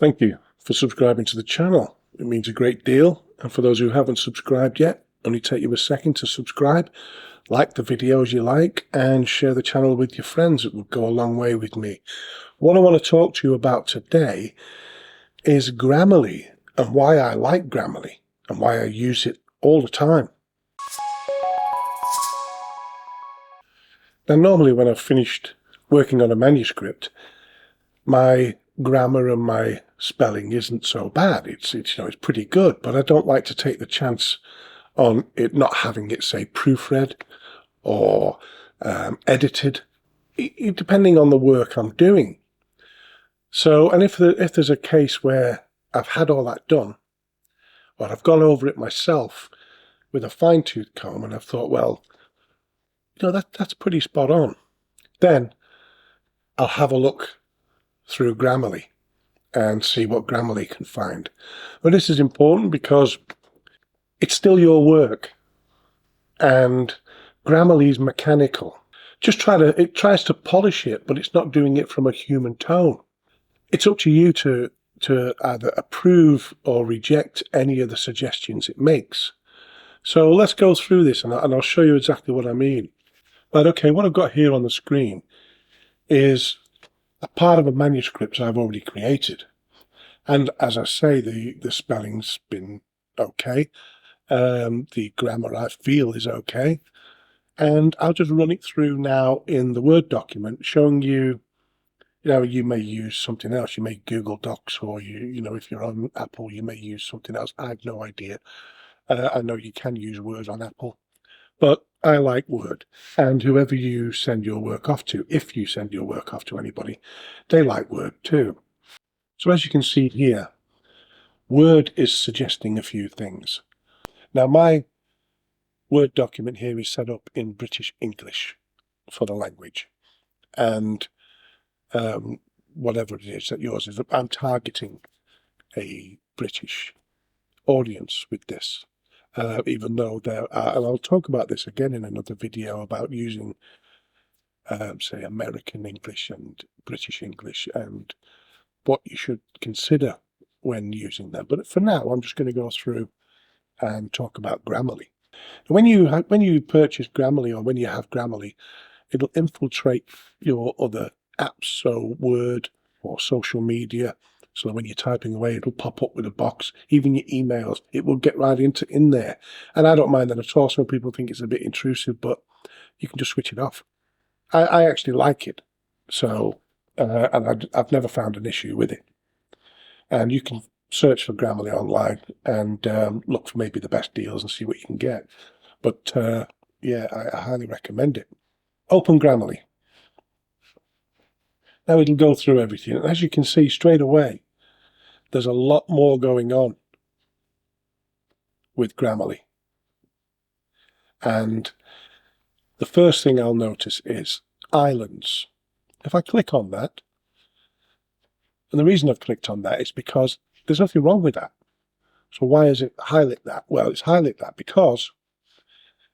Thank you for subscribing to the channel. It means a great deal. And for those who haven't subscribed yet, only take you a second to subscribe, like the videos you like, and share the channel with your friends. It would go a long way with me. What I want to talk to you about today is Grammarly and why I like Grammarly and why I use it all the time. Now, normally when I've finished working on a manuscript, my grammar and my spelling isn't so bad. It's pretty good, but I don't like to take the chance on it not having it, say, proofread or edited, depending on the work I'm doing. So, and if there's a case where I've had all that done, or I've gone over it myself with a fine-tooth comb, and I've thought, well, that's pretty spot on, then I'll have a look through Grammarly and see what Grammarly can find. But this is important because it's still your work, and Grammarly is mechanical. It tries to polish it, but it's not doing it from a human tone. It's up to you to either approve or reject any of the suggestions it makes. So let's go through this, and I'll show you exactly what I mean. But okay, what I've got here on the screen is a part of a manuscript I've already created. And as I say, the spelling's been okay. The grammar I feel is okay. And I'll just run it through now in the Word document, showing you, you may use something else. You may Google Docs, or if you're on Apple, you may use something else. I have no idea. I know you can use Word on Apple, but I like Word. And whoever you send your work off to, if you send your work off to anybody, they like Word too. So as you can see here, Word is suggesting a few things. Now, my Word document here is set up in British English for the language. And whatever it is that yours is, I'm targeting a British audience with this. Even though there are, and I'll talk about this again in another video about using, say, American English and British English and what you should consider when using them. But for now, I'm just going to go through and talk about Grammarly. When you purchase Grammarly, or when you have Grammarly, it'll infiltrate your other apps, so Word or social media. So when you're typing away, it'll pop up with a box. Even your emails, it will get right in there. And I don't mind that at all. Some people think it's a bit intrusive, but you can just switch it off. I actually like it. So, and I've never found an issue with it. And you can search for Grammarly online and look for maybe the best deals and see what you can get. But yeah, I highly recommend it. Open Grammarly. Now it'll go through everything. And as you can see straight away, there's a lot more going on with Grammarly. And the first thing I'll notice is islands. If I click on that, and the reason I've clicked on that is because there's nothing wrong with that. So why is it highlight that? Well, it's highlight that because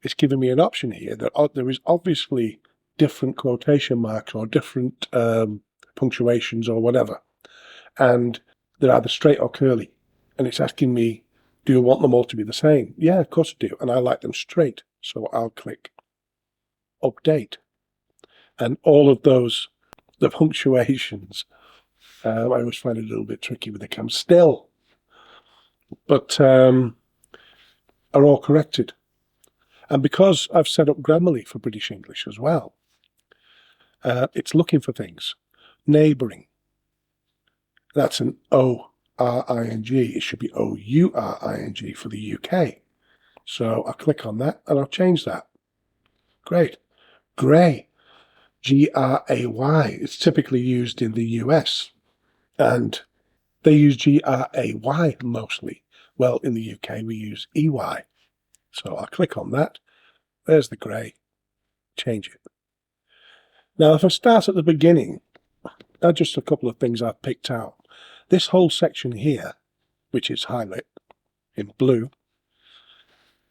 it's giving me an option here that there is obviously different quotation marks or different punctuations or whatever. And they're either straight or curly. And it's asking me, do you want them all to be the same? Yeah, of course I do. And I like them straight. So I'll click update. And all of those, the punctuations, I always find it a little bit tricky with the camera still, but are all corrected. And because I've set up Grammarly for British English as well, it's looking for things. Neighbouring. That's an O-R-I-N-G. It should be O-U-R-I-N-G for the UK. So I'll click on that and I'll change that. Great. Grey. G-R-A-Y. It's typically used in the US. And they use G-R-A-Y mostly. Well, in the UK, we use E-Y. So I'll click on that. There's the grey. Change it. Now, if I start at the beginning, just a couple of things I've picked out. This whole section here, which is highlight in blue,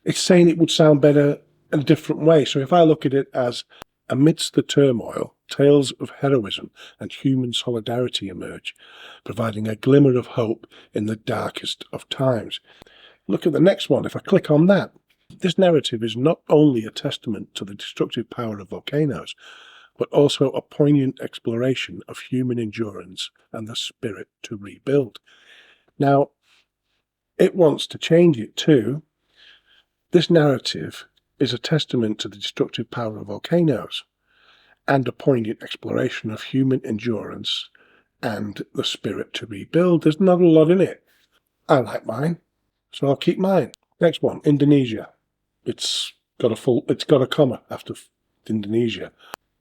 it's saying it would sound better in a different way. So if I look at it as amidst the turmoil, tales of heroism and human solidarity emerge, providing a glimmer of hope in the darkest of times. Look at the next one. If I click on that, this narrative is not only a testament to the destructive power of volcanoes, but also a poignant exploration of human endurance and the spirit to rebuild. Now, it wants to change it to, this narrative is a testament to the destructive power of volcanoes and a poignant exploration of human endurance and the spirit to rebuild. There's not a lot in it. I like mine, so I'll keep mine. Next one, Indonesia. It's got a comma after Indonesia.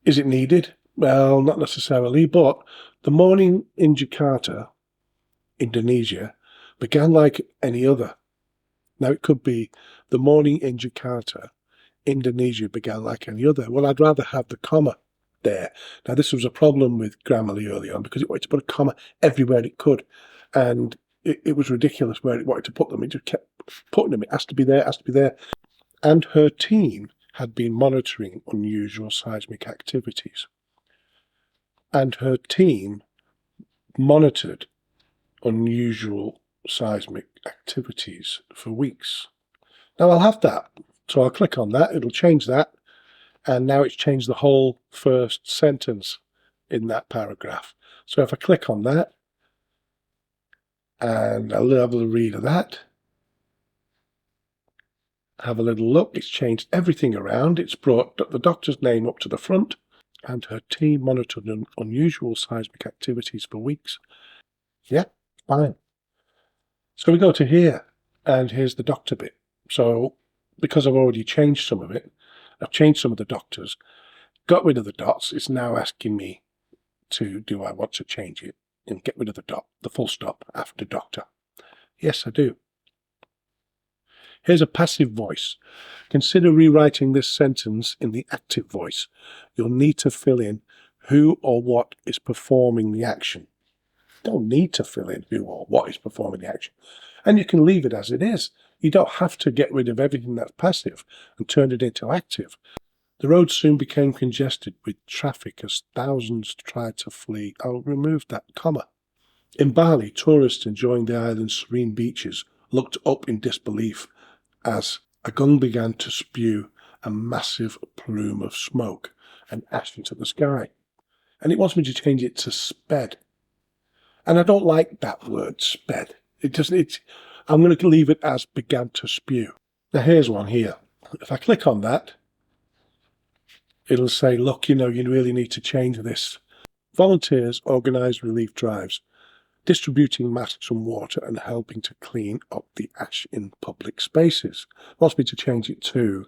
Is it needed? Well, not necessarily, but the morning in Jakarta, Indonesia, began like any other. Now it could be the morning in Jakarta, Indonesia began like any other. Well, I'd rather have the comma there. Now this was a problem with Grammarly early on because it wanted to put a comma everywhere it could. And it was ridiculous where it wanted to put them. It just kept putting them. It has to be there, has to be there. And her team had been monitoring unusual seismic activities. And her team monitored unusual seismic activities for weeks. Now I'll have that. So I'll click on that. It'll change that. And now it's changed the whole first sentence in that paragraph. So if I click on that, and I'll have a read of that, have a little look, it's changed everything around. It's brought the doctor's name up to the front, and her team monitored unusual seismic activities for weeks. Yeah, fine. So we go to here, and here's the doctor bit. So because I've already changed some of it, I've changed some of the doctors, got rid of the dots. It's now asking me do I want to change it and get rid of the dot, the full stop after doctor. Yes, I do. Here's a passive voice. Consider rewriting this sentence in the active voice. You'll need to fill in who or what is performing the action. Don't need to fill in who or what is performing the action. And you can leave it as it is. You don't have to get rid of everything that's passive and turn it into active. The road soon became congested with traffic as thousands tried to flee. I'll remove that comma. In Bali, tourists enjoying the island's serene beaches looked up in disbelief as a gun began to spew a massive plume of smoke and ash into the sky. And it wants me to change it to sped. And I don't like that word, sped. I'm going to leave it as began to spew. Now here's one here. If I click on that, it'll say, look, you really need to change this. Volunteers organised relief drives, distributing masks and water and helping to clean up the ash in public spaces. Wants me to change it to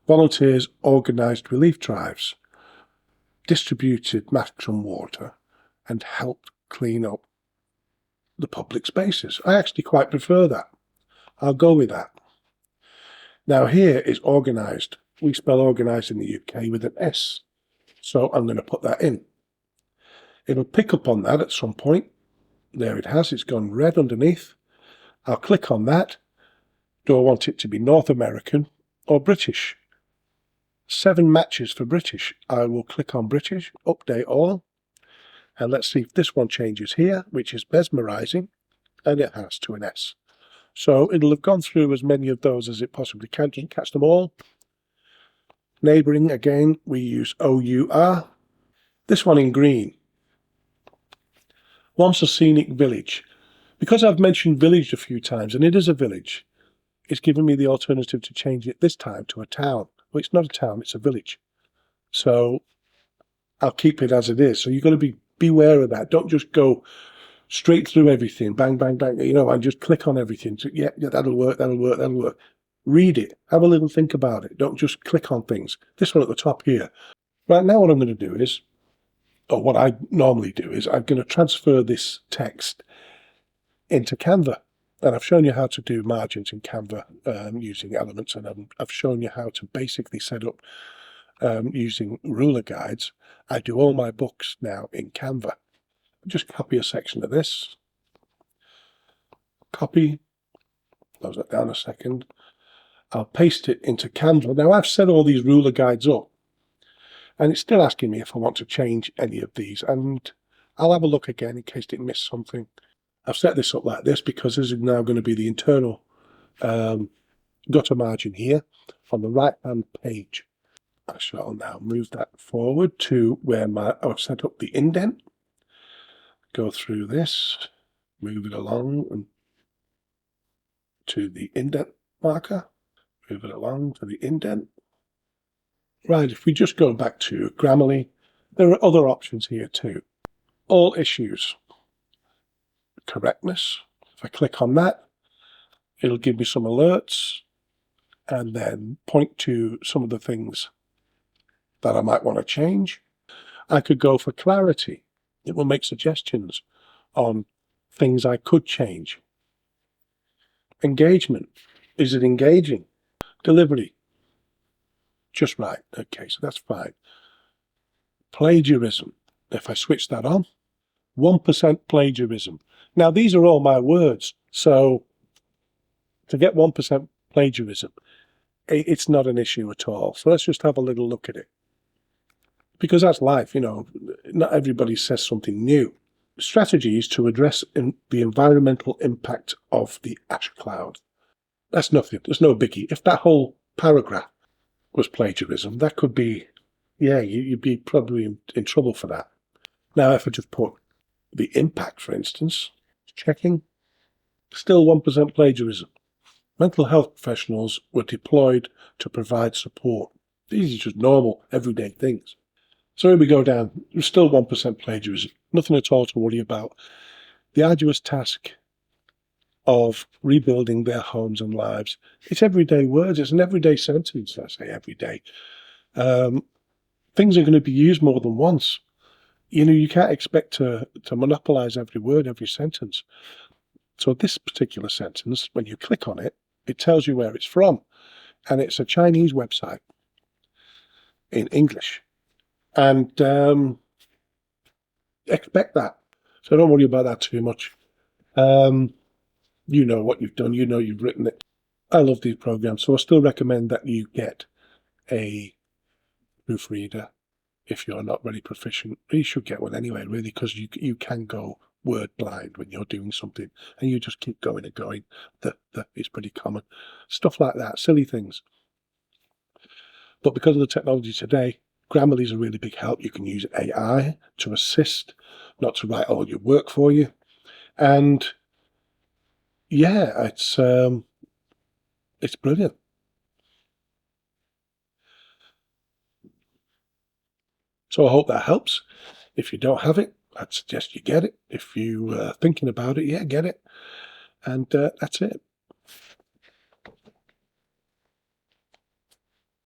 volunteers organised relief drives, distributed masks and water and helped clean up the public spaces. I actually quite prefer that. I'll go with that. Now here is organised. We spell organised in the UK with an S. So I'm going to put that in. It'll pick up on that at some point. There it has. It's gone red underneath. I'll click on that. Do I want it to be North American or British? 7 matches for British. I will click on British, update all. And let's see if this one changes here, which is mesmerising, and it has to an S. So it'll have gone through as many of those as it possibly can. Doesn't catch them all. Neighbouring, again, we use OUR. This one in green. Once a scenic village. Because I've mentioned village a few times, and it is a village, it's given me the alternative to change it this time to a town. Well, it's not a town, it's a village. So I'll keep it as it is. So you've got to beware of that. Don't just go straight through everything, bang, bang, bang, and just click on everything. So, yeah, that'll work, that'll work, that'll work. Read it. Have a little think about it. Don't just click on things. This one at the top here. Right, now what I'm going to do is, or what I normally do is, I'm going to transfer this text into Canva. And I've shown you how to do margins in Canva using elements, and I've shown you how to basically set up using ruler guides. I do all my books now in Canva. Just copy a section of this. Copy. Close that down a second. I'll paste it into Canva. Now I've set all these ruler guides up. And it's still asking me if I want to change any of these, and I'll have a look again in case it missed something. I've set this up like this because this is now going to be the internal gutter margin here on the right hand page. I shall now move that forward to where I've set up the indent. Go through this, move it along and to the indent marker, move it along to the indent. Right, if we just go back to Grammarly, there are other options here too. All issues, correctness. If I click on that, it'll give me some alerts and then point to some of the things that I might want to change. I could go for clarity. It will make suggestions on things I could change. Engagement. Is it engaging? Delivery. Just right. Okay, so that's fine. Plagiarism. If I switch that on, 1% plagiarism. Now, these are all my words. So to get 1% plagiarism, it's not an issue at all. So let's just have a little look at it. Because that's life, you know, not everybody says something new. Strategies to address the environmental impact of the ash cloud. That's nothing. There's no biggie. If that whole paragraph was plagiarism, that could be, yeah, you'd be probably in trouble for that. Now, if I just put the impact, for instance, checking, still 1% plagiarism. Mental health professionals were deployed to provide support. These are just normal, everyday things. So here we go down. There's still 1% plagiarism. Nothing at all to worry about. The arduous task of rebuilding their homes and lives. It's everyday words. It's an everyday sentence. I say everyday. Things are going to be used more than once. You know, you can't expect to monopolize every word, every sentence. So this particular sentence, when you click on it, it tells you where it's from. And it's a Chinese website in English. And expect that. So don't worry about that too much. You know what you've done. You know you've written it. I love these programs, so I still recommend that you get a proofreader if you're not very proficient. You should get one anyway, really, because you can go word blind when you're doing something, and you just keep going and going. That is pretty common. Stuff like that, silly things. But because of the technology today, Grammarly is a really big help. You can use AI to assist, not to write all your work for you. And yeah, it's brilliant. So I hope that helps. If you don't have it, I'd suggest you get it. If you are thinking about it, yeah, get it. And that's it.